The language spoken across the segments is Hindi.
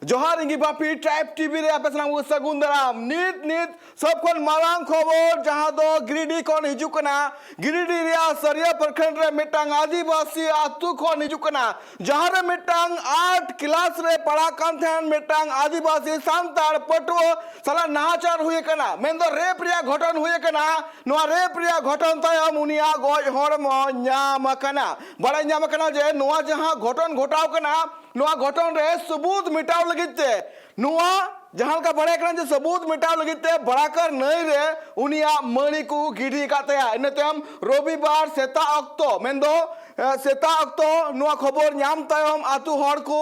जोहार इंगी बापी ट्राइब टीवी रे आपे सनाम सगुन दाराम नित सब खन मारांग खबर जहां दो गिरिडीह खन हिजुकना गिरिडीह रिया सरिया प्रखंड रे मिटांग आदिवासी आतु खन हिजुकना जहां रे मिटांग 8 क्लास रे पढ़ा कान थेन मिटांग आदिवासी सांतार पटुआ साला नाचार हुए कना मेंदो रेप रिया घटन हुए कना नोआ रेप रिया घटन तायम उनिया गoj हड़मो ᱧᱟᱢ कना बड़ा ᱧᱟᱢ कना जे नोआ जहां घटन घटाव कना नोआ घटन रे सबूत मिटाव लगिते नोआ जहां का बड़े कना जे सबूत मिटाव लगिते बड़ाकर नई रे उनिया मणि को गिडी कातेया इनतेम रविवार सेता अक्तो मेंदो सेता अक्तो नोआ खबर ᱧᱟᱢ तायम आतु हड़ को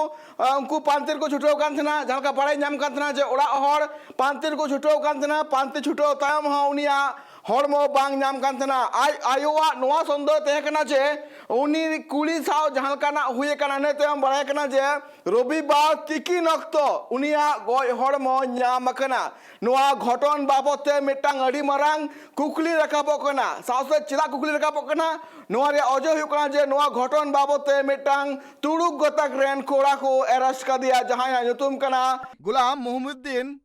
उनको पांतिर को छुटाव कान थना जहां का बड़े ᱧᱟᱢ कान थना जे ओड़ा हड़ पांतिर को छुटाव कान थना पांति छुटाव तायम हा उनिया हड़मो बांग नाम कान थना आज आयोवा नोआ संदेह तहे कना जे उनी कुली साव जहां काना हुए कना ने तम बड़ाय कना जे रविवार तिकिन अक्तो उनिया गoj हड़मो ᱧᱟᱢ कना नोआ घटन बाबते मिटांग अडी मारांग कुकली रखाबो कना सावसे चिदा कुकली रखाबो कना नोआ रे अजय हुय कना जे नोआ घटन बाबते मिटांग तुड़ुक गतक रेन कोड़ा को अरेस्ट का दिया जहां ᱧᱩᱛᱩᱢ कना गुलाम मोहम्मदुद्दीन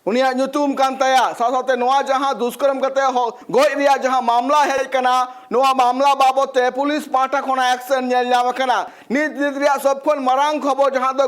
उनिया ᱧᱩᱛᱩᱢ कान ताया साथे नोआ जहां दुष्कर्म करते गoj रिया जहां मामला है कना नोआ मामला बाबते पुलिस पाटा कोना एक्शन नेल जाम कना नित रिया सब खन मारांग खबर जहां द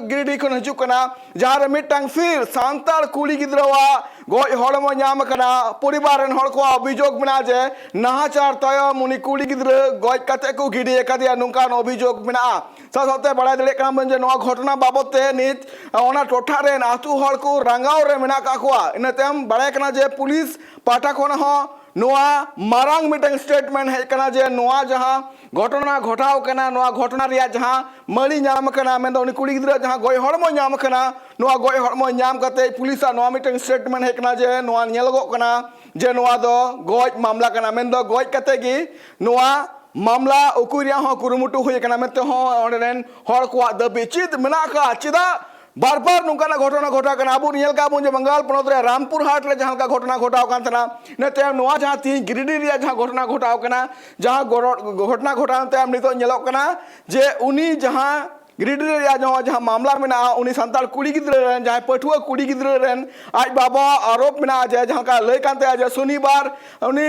गिरिडीह खन हिजु कना जहां रे मिटांग फिर सांतार कुली गिद्रवा गoj हड़मो ᱧᱟᱢ कना परिवार रन हड़ को अभियोग मेना जे नाहाचार तायम उनी कुली गिद्र गoj कते को गिडी एकादिया नुकान अभियोग मेना साथे बड़ा दले कना बन जे नोआ घटना बाबते नित ओना टोठा रे आतु हड़ को रंगाव रे मेना काकुआ इनतेम बड़ा कना जे पुलिस पाटा कोन हो नोआ मारांग मिटंग स्टेटमेंट है कना जे नोआ जहां घटना घटाव कना नोआ घटना रिया जहां मणि ᱧᱟᱢ कना मेंदो उनी कुड़ी गिद्रा जहां गoj हड़मो ᱧᱟᱢ कना नोआ गoj हड़मो ᱧᱟᱢ कते पुलिस नोआ मिटंग स्टेटमेंट है कना जे नोआ नेलगो कना जे नोआ दो गoj मामला कना मेंदो गoj कते गी नोआ मामला उकुरिया हो कुरुमुटु हुए कना मेते हो ओंडेन हड़ को दबी चित मेना का चिदा बार बार नुकाना घटना घटा कना अबु नियल का जे बंगाल पनोत रे रामपुर हाट रे जहां का घटना घटाव कान थना नेते नोआ जहां ती गिरिडीह रिया जहां घटना घटाव कना जहां घटना घटाव ते नितो नेलो कना जे उनी जहां गिरिडीह रिया जहां मामला मेना उनी संताल कुड़ी गिद्र रेन जहां पठुआ कुड़ी गिद्र रेन आज बाबा आरोप मेना जे जहां का लय कान ते जे शनिवार उनी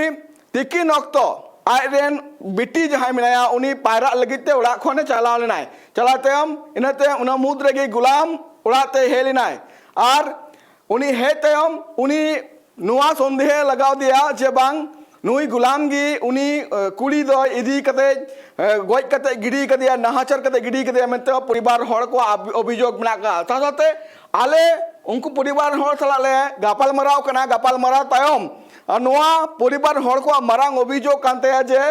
तिकिन अक्तो आज रेन बिटी जहां मेनाया उनी पायरा लगिते उड़ा खने चलाव लेनाय चलातेम इनते उना मुद रेगे गुलाम उड़ाते हेलिनाय और उनी हे तयम उनी नुआ संदेह लगाव दिया जे बांग नुई गुलाम गी उनी कुड़ी दो इदी कते गoj कते गिडी कदिया नाहाचार कते गिडी कदिया मेते परिवार हड़ को अभियोग मेना का साथे आले उनको परिवार हड़ सला ले गापाल मराव कना गापाल मराव तयम नोआ परिवार हड़ को मारांग अभियोग कानते जे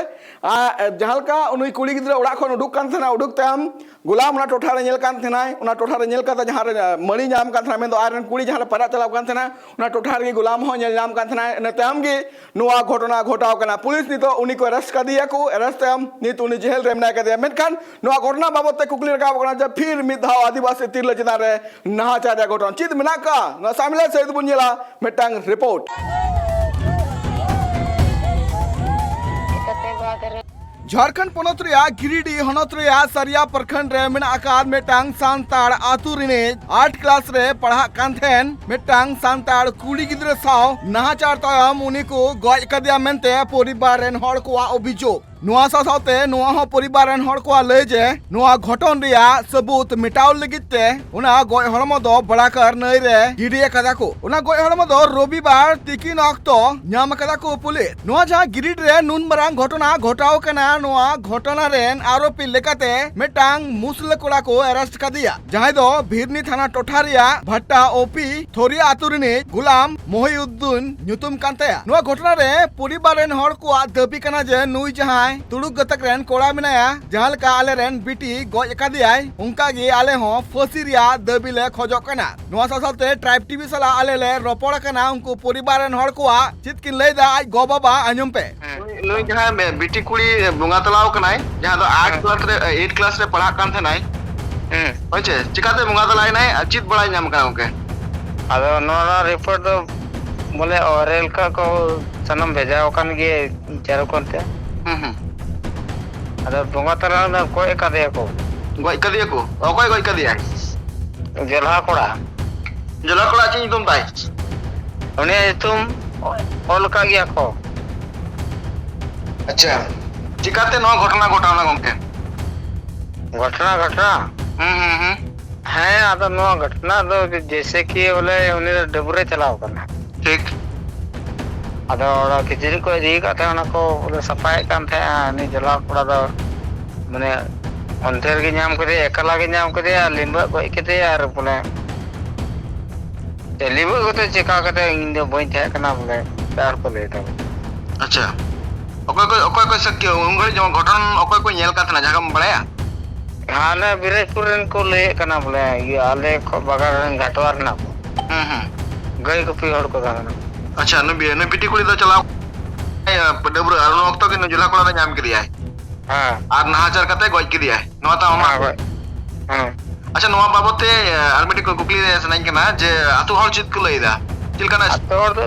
जहालका उनी कुड़ी गिद्रा उड़ा खन उडुक कान थना उडुक तयम गुलाम ना टोठा रे नेल कान थनाय उना टोठा रे नेल काता जहां रे मणि ᱧᱟᱢ कान थना मेंदो आरन कुड़ी जहां परा चलाव कान थना उना टोठा रे गुलाम हो नेल ᱧᱟᱢ कान थना ने तयम गे नोआ घटना घटाव कना पुलिस नितो उनी को अरेस्ट का दिया को अरेस्ट तयम नित उनी जेल रे मेना का दिया मेनखान नोआ घटना बाबत कुकली रकाव कना जे फिर मिद धाव आदिवासी तिरला चिता रे नाहाचार घटना चित मेना का न सामिला सहित बुनिला मेटांग रिपोर्ट झारखंड पनत रिया गिरिडीह हनत रिया सरिया प्रखंड रे मेना आकार मेटांग सांताड़ आतु रिने 8 क्लास रे पढ़ा कांथेन मेटांग सांताड़ कुड़ी गिद्र साव नाहाचार तायम उनी को गoj कदिया मेनते परिवार रेन हड़ को अभियोग नोआ साथे नोआ हो परिवार रेन हड़ को लय जे नोआ घटन रिया सबूत मिटाव लगिते उना गoj हड़मो दो बड़ाकर नई रे गिडिया कदा को उना गoj हड़मो दो रविवार तिकिन अक्तो ᱧᱟᱢ कदा को पुलिस नोआ जहां गिरिडीह रे नुन मारांग घटना घटाव कना नोआ घटना रेन आरोपी लेकाते मेटांग मुसले कोड़ा को अरेस्ट का दिया जहां दो भीरनी थाना टोठा रिया भट्टा ओपी थोरिया आतुरिनी गुलाम मोहिउद्दीन ᱧᱩᱛᱩᱢ कानते नोआ घटना रे परिवार रेन हड़ को दाबी कना जे नुई जहां तुड़ुक गतक रेन कोड़ा मेनाया जहां का आले रेन बिटी गoj एकादियाय उनका गे आले हो फसी रिया दाबी ले खोजो कना नोआ साथे ट्राइब टीवी सला आले ले रोपड़ कना उनको परिवार रेन हड़ को चित किन लैदा आज गो बाबा आंजम पे नुई जहां बिटी कुड़ी बुंगा तलाव कनाय जहां दो 8 क्लास रे पढ़ा कान थनाय होचे चिकाते बुंगा तलाय नाय चित बड़ा ᱧᱟᱢ कना ओके अदो नोरा रिपोर्ट दो बोले ओरेल का को सनम भेजा ओकन गे चारो कोनते अदो बुंगा तलाव ना कोई का दे को गoj कदिया को ओकोय गoj कदिया ᱡᱚᱞᱦᱟ ᱠᱚᱲᱟ ᱡᱚᱞᱟ ᱠᱚᱲᱟ ᱪᱮᱫ ᱧᱩᱛᱩᱢ ᱛᱟᱭ? ᱩᱱᱤᱭᱟᱜ ᱧᱩᱛᱩम ᱚᱞ ᱠᱟᱜ ᱜᱮᱭᱟ ᱠᱚ ᱟᱪᱪᱷᱟ ᱪᱤᱠᱟᱛᱮ ᱱᱚᱣᱟ ᱜᱷᱚᱴᱚᱱᱟ ᱜᱷᱚᱴᱟᱣᱱᱟ ᱜᱚᱝᱠᱮ? घटना ᱦᱮᱸ ᱟᱫᱚ ᱱᱚᱣᱟ ᱜᱷᱚᱴᱱᱟ ᱫᱚ ᱡᱮᱭᱥᱮ ᱠᱤ ᱵᱚᱞᱮ ᱩᱱᱤ ᱫᱚ ᱰᱟᱹᱵᱽᱨᱟᱹ ᱪᱟᱞᱟᱣ ᱠᱟᱱᱟ ᱴᱷᱤক ᱟᱫᱚ ᱚᱱᱟ ᱠᱤᱪᱨᱤᱡ ᱠᱚ ᱤᱫᱤ ᱠᱟᱜ ᱛᱟᱦᱮᱸ ᱚᱱᱟ ᱠᱚ ᱵᱚᱞᱮ ᱥᱟᱯᱷᱟᱭᱮᱫ ᱠᱟᱱ ᱛᱟᱦᱮᱸᱜᱼᱟ ᱩᱱᱤ ᱡᱚᱞᱦᱟ ᱠᱚᱲᱟ ᱫᱚ ᱢᱟᱱᱮ ᱚᱱᱛᱮ ᱨᱮᱜᱮ ᱧᱟᱢ ᱠᱮᱫᱮᱭᱟ ᱮᱠᱞᱟ ᱜᱮ ᱧᱟᱢ ᱠᱮᱫᱮᱭᱟ ᱞᱤmbᱟᱹᱜ ᱜᱚᱡ ᱠᱮᱫᱮᱭᱟ ᱟᱨ ᱵᱚᱞᱮ ᱞᱤmbᱟᱹᱜ ᱠᱟᱛᱮ ᱪᱮᱠᱟ ᱠᱟᱛᱮ ᱤᱧ ᱫᱚ ᱵᱟᱹᱧ ᱛᱟᱦᱮᱸ ᱠᱟᱱᱟ ᱵᱚᱞᱮ ᱟᱨ ᱠᱚ ᱞᱟᱹᱭ ᱫᱟ ᱟᱪᱪᱷᱟ ᱚᱠᱚᱭ ᱠᱚ ᱥᱟᱠᱠᱤ ᱩᱱ ᱜᱷᱟᱹᱲᱤᱡ ᱡᱮᱢᱚᱱ ᱜᱷᱚᱴᱚᱱ ᱚᱠᱚᱭ ᱠᱚ ᱧᱮᱞ ᱠᱟᱱ ᱛᱟᱦᱮᱱᱟ ᱡᱟᱦᱟᱸᱢ ᱵᱟᱲᱟᱭᱟ? ᱦᱟᱱᱮ ᱵᱤᱨᱟᱡᱽᱯᱩᱨ ᱨᱮᱱ ᱠᱚ ᱞᱟᱹᱭᱮᱫ ᱠᱟᱱᱟ ᱵᱚᱞᱮ ᱤᱭᱟᱹ ᱟᱞᱮ ᱵᱟᱜᱟᱱ ᱨᱮᱱ ᱜᱷᱟᱴᱣᱟ ᱨᱮᱱᱟᱜ ᱠᱚ ᱜᱟᱹᱭ ᱜᱩᱯᱤ ᱦᱚᱲ ᱠᱚ ᱛᱟᱦᱮᱸ ᱠᱟᱱᱟ ᱟᱪᱪᱷᱟ ᱱᱩᱭ ᱵᱤᱴᱤ ᱠᱩᱲᱤ ᱫᱚ ᱪᱟᱞᱟᱣ ᱰᱟᱹᱵᱽᱨᱟᱹ ᱟᱨ ᱩᱱ ᱚᱠᱛᱚ ᱜᱮ ᱱᱩᱭ ᱡᱚᱞᱟ ᱠᱚᱲᱟ ᱫᱚ ᱧᱟᱢ ᱠᱮᱫᱮᱭᱟᱭ ᱦᱮᱸ ᱟᱨ ᱱᱟᱦᱟᱪᱟᱨ ᱠᱟᱛᱮ ᱜᱚᱡ ᱠᱮᱫᱮᱭᱟᱭ ᱱᱚᱣᱟ ᱛᱟᱢ ᱟᱢᱟᱜ ᱦᱮᱸ ᱟᱪᱪᱷᱟ ᱱᱚᱣᱟ ᱵᱟᱵᱚᱫ ᱛᱮ ᱟᱨ ᱢᱤᱫᱴᱤᱡ ᱠᱩᱠᱞᱤ ᱥᱟᱱᱟᱧ ᱠᱟᱱᱟ ᱡᱮ ᱟᱛᱳ ᱦᱚᱲ ᱪᱮᱫ ᱠᱚ ᱞᱟᱹᱭᱫᱟ ᱪᱮᱫ ᱞᱮᱠᱟᱱᱟᱜ ᱟᱛᱳ ᱦᱚᱲ ᱫᱚ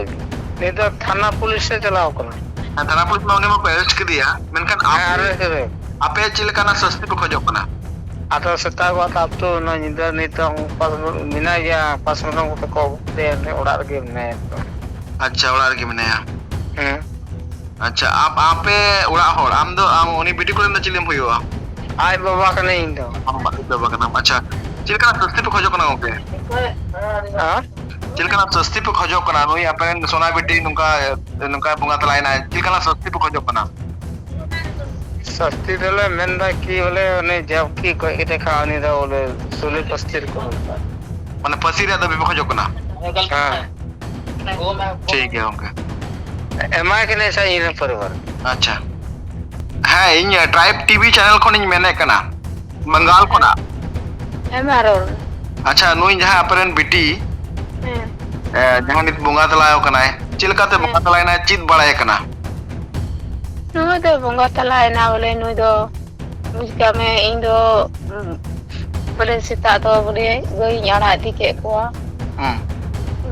ᱱᱤᱛ ᱫᱚ ᱛᱷᱟᱱᱟ ᱯᱩᱞᱤᱥ ᱮ ᱪᱟᱞᱟᱣ ᱠᱟᱱᱟ ᱛᱷᱟᱱᱟ ᱯᱩᱞᱤᱥ ᱢᱟ ᱩᱱᱤ ᱢᱟᱠᱚ ᱮᱨᱮᱥᱴ ᱠᱮᱫᱮᱭᱟ ᱢᱮᱱᱠᱷᱟᱱ ᱟᱯᱮ ᱪᱮᱫ ᱞᱮᱠᱟᱱᱟᱜ ᱥᱟᱹᱥᱛᱤ ᱯᱮ ᱠᱷᱚᱡᱚᱜ ᱠᱟᱱᱟ? ᱟᱫᱚ ᱥᱮᱛᱟᱜᱚᱜ ᱟᱛᱳ ᱱᱚᱣᱟ ᱧᱤᱫᱟᱹ ᱱᱤᱛᱚᱜ ᱢᱮᱱᱟᱭ ᱜᱮᱭᱟ ᱯᱟᱥᱢᱟᱨᱟᱝ ᱠᱚᱛᱮ ᱠᱚ ᱚᱲᱟᱜ ᱨᱮᱜᱮ ᱢᱮᱱᱟᱭᱟ ᱟᱪᱪᱷᱟ ᱚᱲᱟᱜ ᱨᱮᱜᱮ ᱢᱮᱱᱟᱭᱟ ᱦᱮᱸ ᱟᱪᱪᱷᱟ ᱟᱯᱮ ᱚᱲᱟᱜ ᱦᱚᱲ ᱟᱢ ᱩᱱᱤ ᱵᱤᱴᱤ ᱠᱩᱲᱤ ᱫᱚ ᱪᱤᱞᱤᱢ ᱦᱩᱭᱩᱜᱼᱟ? ᱟᱡ ᱵᱟᱵᱟ ᱠᱟᱹᱱᱟᱹᱧ ᱤᱧ ᱫᱚ ᱟᱢ ᱵᱟᱵᱟ ᱠᱟᱱᱟᱢ ᱟᱪᱪᱷᱟ ᱪᱮᱫ ᱞᱮᱠᱟᱱᱟᱜ ᱥᱟᱹᱥᱛᱤ ᱯᱮ ᱠᱷᱚᱡᱚᱜ ᱠᱟᱱᱟ ᱜᱚᱝᱠᱮ? ᱪᱮᱫ ᱞᱮᱠᱟᱱᱟᱜ ᱥᱟᱹᱥᱛᱤ ᱯᱮ ᱠᱷᱚᱡᱚᱜ ᱠᱟᱱᱟ ᱱᱩᱭ ᱟᱯᱮᱨᱮᱱ ᱥᱚᱱᱟ ᱵᱤᱴᱤ ᱱᱚᱝᱠᱟ ᱵᱚᱸᱜᱟ ᱛᱟᱞᱟᱭᱮᱱᱟᱭ ᱪᱮᱫ ᱞᱮᱠᱟᱱᱟᱜ ᱥᱟᱹᱥᱛᱤ ᱯᱮ ᱠᱷᱚᱡᱚᱜ ᱠᱟᱱᱟ? ᱥᱟᱥᱛᱤ ᱫᱚᱞᱮ ᱢᱮᱱᱫᱟ ᱠᱤ ᱵᱚᱞᱮ ᱩᱱᱤ ᱡᱟᱵᱠᱤ ᱜᱚᱡ ᱠᱮᱫᱮ ᱠᱷᱟᱱ ᱩᱱᱤ ᱫᱚ ᱵᱚᱞᱮ ᱥᱩᱞᱤ ᱯᱟᱥᱛᱤ ᱨᱮᱠᱚ ᱢᱟᱱᱮ ᱯᱷᱟᱹᱥᱤ ᱨᱮᱭᱟᱜ ᱫᱟᱵᱤ ᱯᱮ ᱠᱷᱚᱡᱚᱜ ᱠᱟᱱᱟ ᱴᱷᱤक है गᱚᱝᱠᱮ ᱮᱢᱟᱭ ᱠᱟᱹᱱᱟᱹᱧ ᱥᱮ ᱤᱧ ᱨᱮᱱ ᱯᱚᱨᱤᱵᱟᱨ ᱟᱪᱪᱷᱟ ᱦᱮᱸ ᱤᱧ ᱴᱨᱟᱭᱤᱵ ᱴᱤভᱤ ᱪᱮᱱᱮᱞ ᱠᱷᱚᱱᱤᱧ ᱢᱮᱱᱮᱫ ᱠᱟᱱᱟ ᱵᱟᱝᱜᱟᱞ ᱠᱷᱚᱱᱟᱜ ᱦᱮᱸ ᱨᱚᱲ ᱟᱪᱪᱷᱟ ᱱᱩᱭ ᱡᱟᱦᱟᱸ ᱟᱯᱮᱨᱮᱱ ᱵᱤᱴᱤ ᱦᱮᱸ ᱡᱟᱦᱟᱸ ᱱᱤᱛ ᱵᱚᱸᱜᱟ ᱛᱟᱞᱟᱣ ᱠᱟᱱᱟᱭ ᱪᱮᱫ ᱞᱮᱠᱟᱛᱮ ᱵᱚᱸᱜᱟ ᱛᱟᱞᱟᱭᱮᱱᱟᱭ ᱪᱮᱫ ᱵᱟᱲᱟᱭ ᱠᱟᱱᱟ? ᱱᱩᱭ ᱫᱚ ᱵᱚᱸᱜᱟ ᱛᱟᱞᱟᱭᱮᱱᱟ ᱵᱚᱞᱮ ᱱᱩᱭ ᱫᱚ ᱵᱩᱡᱽ ᱠᱟᱜ ᱢᱮ ᱤᱧ ᱫᱚ ᱵᱚᱞᱮ ᱥᱮᱛᱟᱜ ᱫᱚ ᱵᱚᱞᱮ ᱜᱟᱹᱭᱤᱧ ᱟᱲᱟᱜ ᱤᱫᱤ ᱠᱮᱫ ᱠᱚᱣᱟ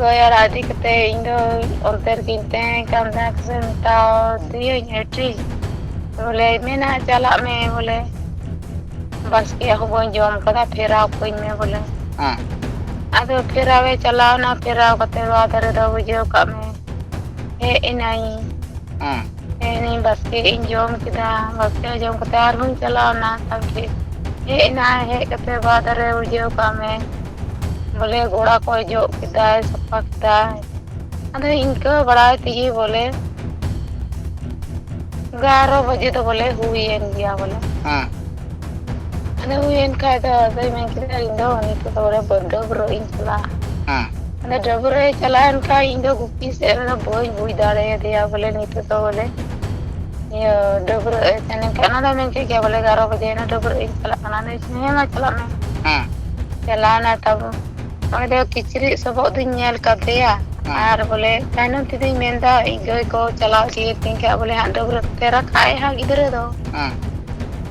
ᱜᱟᱹᱭ ᱟᱲᱟᱜ ᱤᱫᱤ ᱠᱟᱛᱮ ᱤᱧ ᱫᱚ ᱚᱱᱛᱮ ᱨᱮᱜᱤᱧ ᱛᱟᱦᱮᱸ ᱠᱟᱱ ᱛᱟᱦᱮᱸ ᱥᱮ ᱢᱮᱛᱟᱣ ᱫᱤᱭᱟᱹᱧ ᱴᱷᱤᱠ ᱵᱚᱞᱮ ᱢᱮᱱᱟ ᱪᱟᱞᱟᱜ ᱢᱮ ᱵᱚᱞᱮ ᱵᱟᱥᱠᱮᱭᱟᱜ ᱦᱚᱸ ᱵᱟᱹᱧ ᱡᱚᱢ ᱠᱟᱫᱟ ᱯᱷᱮᱨᱟᱣ ᱠᱟᱹᱧ ᱢᱮ ᱵᱚᱞᱮ ᱟᱫᱚ ᱯᱷᱮᱨᱟᱣᱮ ᱪᱟᱞᱟᱣᱱᱟ ᱯᱷᱮᱨᱟᱣ ᱠᱟᱛᱮ ᱵᱟᱫ ᱨᱮᱫᱚ ᱵᱩᱡᱷᱟᱹᱣ ᱠᱟᱜ ᱢᱮ ᱦᱮᱡ ᱮᱱᱟᱭ ᱦᱮᱡ ᱵᱟᱥᱠᱮ ᱤᱧ ᱡᱚᱢ ᱠᱮᱫᱟ ᱵᱟᱥᱠᱮ ᱡᱚᱢ ᱠᱟᱛᱮ ᱟᱨᱦᱚᱸᱧ ᱪᱟᱞᱟᱣᱱᱟ ᱛᱟᱨᱯᱚᱨᱮ ᱦᱮᱡ ᱮᱱᱟᱭ ᱦᱮᱡ ᱠᱟᱛᱮ ᱵᱟᱫ ᱨᱮ ᱵᱩᱡᱷᱟᱹᱣ ᱠᱟᱜ ᱢᱮ ᱵᱚᱞᱮ ᱜᱚᱲᱟ ᱠᱚᱭ ᱡᱚᱜ ᱠᱮᱫᱟᱭ ᱥᱟᱯᱷᱟ ᱠᱮᱫᱟᱭ ᱟᱫᱚ ᱤᱱᱠᱟᱹ ᱵᱟᱲᱟᱭ ᱛᱮᱜᱮ ᱵᱚᱞᱮ 11 ᱵᱟᱡᱮ ᱫᱚ ᱵᱚᱞᱮ ᱦᱩᱭᱮᱱ ᱜᱮᱭᱟ ᱵᱚᱞᱮ ᱟᱫᱚ ᱦᱩᱭᱮᱱ ᱠᱷᱟᱡ ᱫᱚ ᱟᱫᱚᱭ ᱢᱮᱱ ᱠᱮᱫᱟ ᱤᱧ ᱫᱚ ᱱᱤᱛᱚᱜ ᱫᱚ ᱵᱚᱞᱮ ᱰᱟᱹᱵᱽᱨᱟᱹᱜ ᱤᱧ ᱪᱟᱞᱟᱜᱼᱟ ᱟᱫᱚ ᱰᱟᱹᱵᱽᱨᱟᱹᱜ ᱮ ᱪᱟᱞᱟᱣᱮᱱ ᱠᱷᱟᱡ ᱤᱧ ᱫᱚ ᱜᱩᱯᱤ ᱥᱮᱫ ᱨᱮᱫᱚ ᱵᱟᱹᱧ ᱵᱩᱡᱽ ᱫᱟᱲᱮᱭᱟᱫᱮᱭᱟ ᱵᱚᱞᱮ ᱱᱤᱛᱚᱜ ᱫᱚ ᱵᱚᱞᱮ ᱤᱭᱟᱹ ᱰᱟᱹᱵᱽᱨᱟᱹᱜ ᱮ ᱥᱮᱱ ᱞᱮᱱᱠᱷᱟᱡ ᱚᱱᱟ ᱫᱚ ᱢᱮᱱ ᱠᱮᱫ ᱜᱮᱭᱟ ᱵᱚᱞᱮ 11 ᱵᱟᱡᱮ ᱰᱟᱹᱵᱽᱨᱟᱹᱜ ᱤᱧ ᱪᱟᱞᱟᱜ ᱠᱟᱱᱟ ᱦᱮᱸ ᱢᱟ ᱪᱟᱞᱟᱜ ᱢᱮ ᱪᱟᱞᱟᱣᱱᱟ ᱛᱟᱵᱚ ᱚᱸᱰᱮ ᱫᱚ ᱠᱤᱪᱨᱤᱡ ᱥᱚᱵᱚᱫ ᱫᱩᱧ ᱧᱮᱞ ᱠᱟᱫᱮᱭᱟ ᱟᱨ ᱵᱚᱞᱮ ᱛᱟᱭᱱᱚᱢ ᱛᱮᱫᱚᱧ ᱢᱮᱱᱫᱟ ᱤᱧ ᱜᱟᱹᱭ ᱠᱚ ᱪᱟᱞᱟᱣ ᱤᱫᱤᱭᱟᱛᱤᱧ ᱠᱷᱟᱡ ᱵᱚᱞᱮ ᱦᱟᱸᱜ ᱰᱟᱹᱵᱽᱨᱟᱹ ᱠᱟᱛᱮ ᱨᱟᱠᱟᱵ ᱮ ᱦᱟᱸᱜ ᱜᱤᱫᱽᱨᱟᱹ ᱫᱚ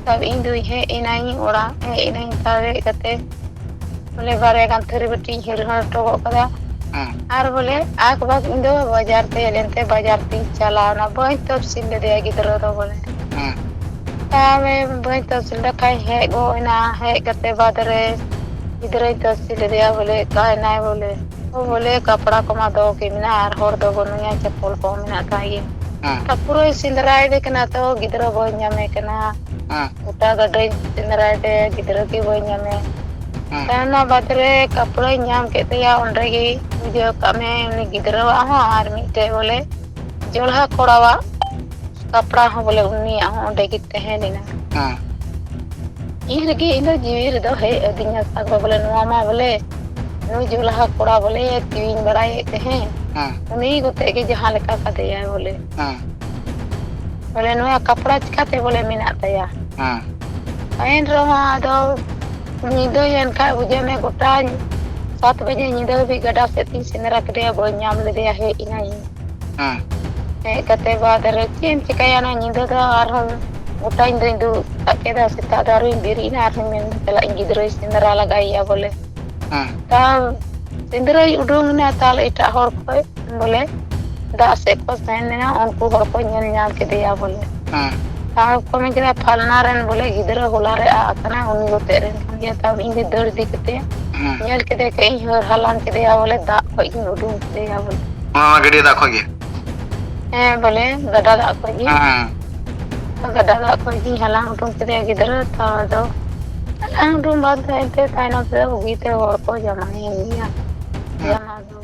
ᱛᱟᱵ ᱤᱧ ᱫᱚᱧ ᱦᱮᱡ ᱮᱱᱟᱹᱧ ᱚᱲᱟᱜ ᱦᱮᱡ ᱮᱱᱟᱹᱧ ᱛᱟᱵ ᱦᱮᱡ ᱠᱟᱛᱮ ᱵᱚᱞᱮ ᱵᱟᱨᱭᱟ ᱜᱟᱱ ᱛᱷᱟᱹᱨᱤ ᱵᱟᱹᱴᱤᱧ ᱦᱤᱨᱦᱟᱹ ᱦᱚᱴᱚ ᱜᱚᱫ ᱠᱟᱫᱟ ᱟᱨ ᱵᱚᱞᱮ ᱟᱠᱵᱟᱠ ᱤᱧ ᱫᱚ ᱵᱟᱡᱟᱨ ᱛᱮ ᱦᱮᱡ ᱞᱮᱱᱛᱮ ᱵᱟᱡᱟᱨ ᱛᱤᱧ ᱪᱟᱞᱟᱣᱱᱟ ᱵᱟᱹᱧ ᱛᱚᱯᱥᱤᱞ ᱞᱮᱫᱮᱭᱟ ᱜᱤᱫᱽᱨᱟᱹ ᱫᱚ ᱵᱚᱞᱮ ᱛᱟᱦᱚᱞᱮ ᱵᱟᱹᱧ ᱛᱚᱯᱥᱤᱞ ᱞᱮᱠᱷᱟᱡ ᱦᱮᱡ ᱜᱚᱫ ᱮᱱᱟ ᱦᱮᱡ ᱠᱟᱛᱮ ᱵᱟᱫ ᱨᱮ ᱜᱤᱫᱽᱨᱟᱹᱧ ᱛᱚᱯᱥᱤᱞ ᱞᱮᱫᱮᱭᱟ ᱵᱚᱞᱮ ᱚᱠᱟᱭᱱᱟᱭ ᱵᱚᱞᱮ ᱠᱟᱯᱲᱟ ᱠᱚᱢᱟ ᱫᱚᱦᱚ ᱜᱮ ᱢᱮᱱᱟᱜᱼᱟ ᱟᱨ ᱦᱚᱲ ᱫᱚ ᱵᱟᱹᱱᱩᱭᱟ ᱪᱟᱯᱚᱞ ᱠᱚ ᱢᱮᱱᱟᱜ ᱛᱟᱭ ᱜᱮᱭᱟ ᱛᱟᱨᱯᱚᱨᱮ ᱥᱮᱸᱫᱽᱨᱟᱭᱮᱫᱮ ᱠᱟᱱᱟ ᱛᱚ ᱜᱤᱫᱽᱨᱟᱹ ᱵᱟᱹᱧ ᱧᱟᱢᱮ ᱠᱟᱱᱟ ᱜᱚᱴᱟ ᱜᱟᱹᱰᱤᱧ ᱥᱮᱸᱫᱽᱨᱟᱭᱮᱫᱮ ᱜᱤᱫᱽᱨᱟᱹ ᱜᱮ ᱵᱟᱹᱧ ᱧᱟᱢᱮ ᱚᱱᱟ ᱵᱟᱫ ᱨᱮ ᱠᱟᱯᱲᱟᱧ ᱧᱟᱢ ᱠᱮᱫ ᱛᱟᱭᱟ ᱚᱸᱰᱮ ᱜᱮ ᱵᱩᱡᱷᱟᱹᱣ ᱠᱟᱜ ᱢᱮ ᱩᱱᱤ ᱜᱤᱫᱽᱨᱟᱹᱣᱟᱜ ᱦᱚᱸ ᱟᱨ ᱢᱤᱫᱴᱮᱡ ᱵᱚᱞᱮ ᱡᱚᱞᱦᱟ ᱠᱚᱲᱟᱣᱟᱜ ᱠᱟᱯᱲᱟ ᱦᱚᱸ ᱵᱚᱞᱮ ᱩᱱᱤᱭᱟᱜ ᱦᱚᱸ ᱚᱸᱰᱮ ᱜᱮ ᱛᱟᱦᱮᱸ ᱞᱮᱱᱟ ᱤᱧ ᱨᱮᱜᱮ ᱤᱧ ᱫᱚ ᱡᱤᱣᱤ ᱨᱮᱫᱚ ᱦᱮᱡ ᱟᱹᱫᱤᱧᱟ ᱵᱚᱞᱮ ᱱᱚᱣᱟ ᱢᱟ ᱵᱚᱞᱮ ᱱᱩᱭ ᱡᱚᱞᱦᱟ ᱠᱚᱲᱟ ᱵᱚᱞᱮ ᱛᱤᱣᱤᱧ ᱵᱟᱲᱟᱭᱮᱫ ᱛᱟᱦᱮᱸ ᱩᱱᱤ ᱜᱚᱛᱮ ᱜᱮ ᱡᱟᱦᱟᱸ ᱞᱮᱠᱟ ᱠᱟᱫᱮᱭᱟᱭ ᱵᱚᱞᱮ ᱵᱚᱞᱮ ᱱᱩᱭᱟᱜ ᱠᱟᱯᱲᱟ ᱪᱤᱠᱟᱹᱛᱮ ᱵᱚᱞᱮ ᱢᱮᱱᱟᱜ ᱛᱟᱭᱟ ᱮᱱ ᱨᱮᱦᱚᱸ ᱟᱫᱚ ᱧᱤᱫᱟᱹᱭᱮᱱ ᱠᱷᱟᱡ ᱵᱩᱡᱷᱟᱹᱣ ᱢᱮ ᱜᱚᱴᱟ 7 ᱵᱟᱡᱮ ᱧᱤᱫᱟᱹ ᱦᱟᱹᱵᱤᱡ ᱜᱟᱰᱟ ᱥᱮᱫ ᱛᱤᱧ ᱥᱮᱸᱫᱽᱨᱟ ᱠᱮᱫᱮᱭᱟ ᱵᱟᱹᱧ ᱧᱟᱢ ᱞᱮᱫᱮᱭᱟ ᱦᱮᱡ ᱮᱱᱟᱭ ᱦᱮᱡ ᱠᱟᱛᱮ ᱵᱟᱫ ᱨᱮ ᱪᱮᱫ ᱮᱢ ᱪᱤᱠᱟᱹᱭᱟ ᱚᱱᱟ ᱧᱤᱫᱟᱹ ᱫᱚ ᱟᱨᱦᱚᱸ ᱜᱚᱴᱟ ᱧᱤᱫᱟᱹᱧ ᱫᱩᱲᱩᱵ ᱠᱮᱫᱟ ᱥᱮᱛᱟᱜ ᱫᱚ ᱟᱨᱦᱚᱸᱧ ᱵᱮᱨᱮᱫ ᱮᱱᱟ ᱟᱨᱦᱚᱸᱧ ᱢᱮᱱᱫᱟ ᱪᱟᱞᱟᱜ ᱤᱧ ᱜᱤᱫᱽᱨᱟᱹᱧ ᱥᱮᱸᱫᱽᱨᱟ ᱞᱟᱜᱟᱭᱮᱭᱟ ᱵᱚᱞᱮ ᱛᱟᱣ ᱥᱮᱸᱫᱽᱨᱟᱹᱧ ᱩᱰᱩᱝ ᱮᱱᱟ ᱛᱟᱦᱚᱞᱮ ᱮᱴᱟᱜ ᱦᱚᱲ ᱠᱷᱚᱡ ᱵᱚᱞᱮ ᱫᱟᱜ ᱥᱮᱫ ᱠᱚ ᱥᱮᱱ ᱞᱮᱱᱟ ᱩᱱᱠᱩ ᱦᱚᱲ ᱠᱚ ᱧᱮᱞ ᱧᱟᱢ ᱠᱮᱫᱮᱭᱟ ᱵᱚᱞᱮ ᱛᱟᱣ ᱠᱚ ᱢᱮᱱ ᱠᱮᱫᱟ ᱯᱷᱟᱞᱱᱟ ᱨᱮᱱ ᱵᱚᱞᱮ ᱜᱤᱫᱽᱨᱟᱹ ᱦᱚᱞᱟ ᱨᱮ ᱟᱫ ᱟᱠᱟᱱᱟ ᱩᱱᱤ ᱜᱚᱛᱮ ᱨᱮᱱ ᱠᱟᱱ ᱜᱮᱭᱟ ᱛᱟᱣ ᱤᱧ ᱫᱚ ᱫᱟᱹᱲ ᱤᱫᱤ ᱠᱟᱛᱮ nyel kede ke ᱤᱧ ᱦᱚᱸ ᱦᱟᱞᱟᱝ ᱠᱮᱫᱮᱭᱟ ᱵᱚᱞᱮ ᱫᱟᱜ ᱠᱷᱚᱡ ᱤᱧ ᱩᱰᱩᱝ ᱠᱮᱫᱮᱭᱟ ᱵᱚᱞᱮ ᱚᱱᱟ ᱜᱟᱹᱰᱭᱟᱹ ᱫᱟᱜ ᱠᱷᱚᱡ ᱜᱮ ᱵᱚᱞᱮ ᱜᱟᱰᱟ ᱫᱟᱜ ᱠᱷᱚᱡ ᱜᱮ ᱜᱟᱰᱟ ᱫᱟᱜ ᱠᱷᱚᱡ ᱜᱤᱧ ᱦᱟᱞᱟᱝ ᱩᱰᱩᱝ ᱠᱮᱫᱮᱭᱟ ᱜᱤᱫᱽᱨᱟᱹ ᱛᱚ ᱟᱫᱚ ᱦᱟᱞᱟᱝ ᱩᱰᱩᱝ ᱵᱟᱫ ᱠᱟᱛᱮ ᱛᱟᱭᱱᱚᱢ ᱛᱮ ᱵᱩᱜᱤᱛᱮ ᱦᱚᱲ ᱠᱚ ᱡᱟᱢᱟᱭᱮᱱ ᱜᱮᱭᱟ ᱡᱟᱢᱟ ᱫᱚ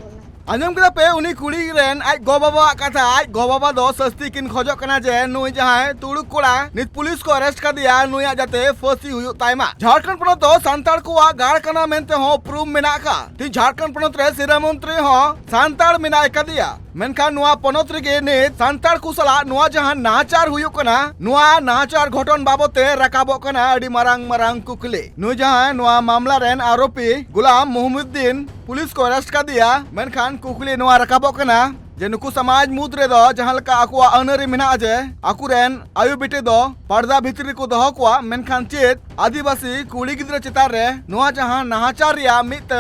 आजम कदा पे उनी कुड़ी रेन आज गो बाबा कथा आज गो बाबा दो सस्ती किन खोजो कना जे नुई जहां तुड़ुक कोड़ा नित पुलिस को अरेस्ट कर दिया नुई जाते फांसी हुई ताइमा झारखंड पनत दो सांताड़ को गाड़ कना मेनते हो प्रूफ मेना का ती झारखंड पनत रे सिरा मंत्री हो सांताड़ मेना का दिया मेनखान नुआ पनत रे नित सांताड़ को सला नुआ जहां नाचार हुई कना नुआ नाचार घटन बाबते रकाबो कना अडी मरांग मरांग कुकले नुई जहां नुआ मामला रेन आरोपी गुलाम मोहम्मदुद्दीन पुलिस को अरेस्ट कर दिया मेनखान कुकली नुआ रकाबो कना जे नुकु समाज मुद रे दो जहां लका आकुआ अनरी मेना जे आकुरेन आयु बेटे दो पर्दा भितरी को दहो कुआ मेनखान चेत आदिवासी कुड़ी गिद्रा चितार रे नुआ जहां नाहाचार रिया मित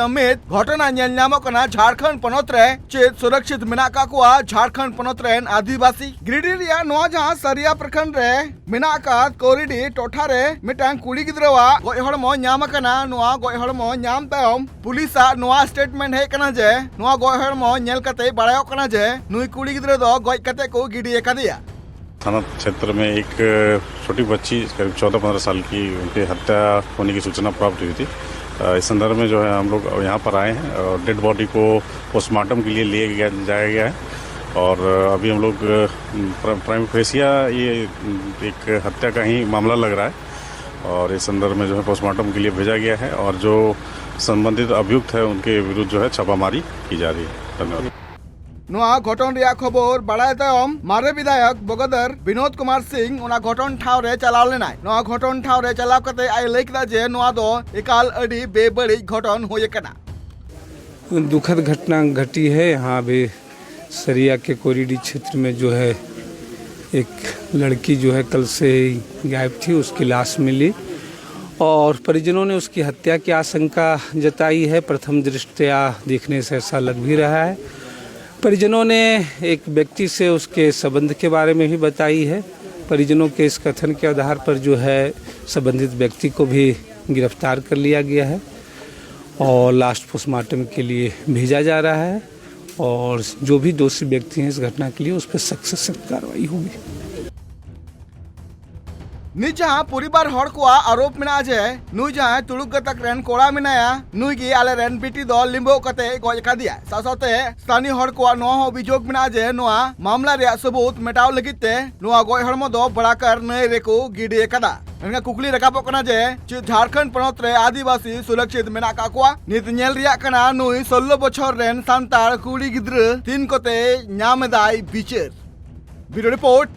घटना नेल नामो कना झारखंड पनत रे चेत सुरक्षित मेना का कुआ झारखंड पनत रेन आदिवासी गिरिडि रिया नुआ जहां सरिया प्रखंड रे मेना का कोरिडी टोठा रे मिटांग कुड़ी गिद्रावा गोय हड़मो नाम कना नुआ गोय हड़मो नाम तायम पुलिस नुआ स्टेटमेंट है कना जे नुआ गोय हड़मो नेल कते बड़ायो कना जे नुई कुड़ी गिद्रा दो गोय कते को गिडी एका दिया थाना क्षेत्र में एक छोटी बच्ची करीब 14-15 साल की उनकी हत्या होने की सूचना प्राप्त हुई थी। इस संदर्भ में जो है हम लोग यहाँ पर आए हैं और डेड बॉडी को पोस्टमार्टम के लिए जाया गया है और अभी हम लोग प्राइम फेसिया ये एक हत्या का ही मामला लग रहा है और इस संदर्भ में जो है पोस्टमार्टम के लिए भेजा गया है और जो संबंधित अभियुक्त है उनके विरुद्ध जो है छापामारी की जा रही है। धन्यवाद। नुआ घटन रिया खबर बाड़ाय तायम मारे विधायक बगदर विनोद कुमार सिंह उना घटन ठाव रे चलाव लेनाय नुआ घटन ठाव रे चलाव कते आय लई केदा जे नुआ दो एकाल अडी बेबड़ी घटन होय कना दुखद घटना घटी है। यहाँ भी सरिया के कोरिडी क्षेत्र में जो है एक लड़की जो है कल से गायब थी, उसकी लाश मिली और परिजनों ने उसकी हत्या की आशंका जताई है। प्रथम दृष्टया देखने से ऐसा लग भी रहा है। परिजनों ने एक व्यक्ति से उसके संबंध के बारे में भी बताई है। परिजनों के इस कथन के आधार पर जो है संबंधित व्यक्ति को भी गिरफ्तार कर लिया गया है और लास्ट पोस्टमार्टम के लिए भेजा जा रहा है और जो भी दोषी व्यक्ति हैं इस घटना के लिए उस पर सख्त से सख्त कार्रवाई होगी। नीचा परिवार हड़ को आरोप मेना जे नुई जहां तुड़ुक गतक रेन कोड़ा मेनाया नुई गी आले रेन बिटी दो लिंबो कते गoj का दिया सासाते स्थानीय हड़ को नो अभियोग मेना जे नोआ मामला रे सबूत मेटाव लगिते नोआ गoj हड़मो दो बड़ाकर नय रेको गिडी कदा एनका कुकली रकाबो कना जे झारखंड पनत रे आदिवासी सुरक्षित मेना का कोआ नित नेल रिया कना नुई 16 बछर रेन सांतार कुड़ी गिद्र तीन कोते नाम दाई बिचर वीडियो रिपोर्ट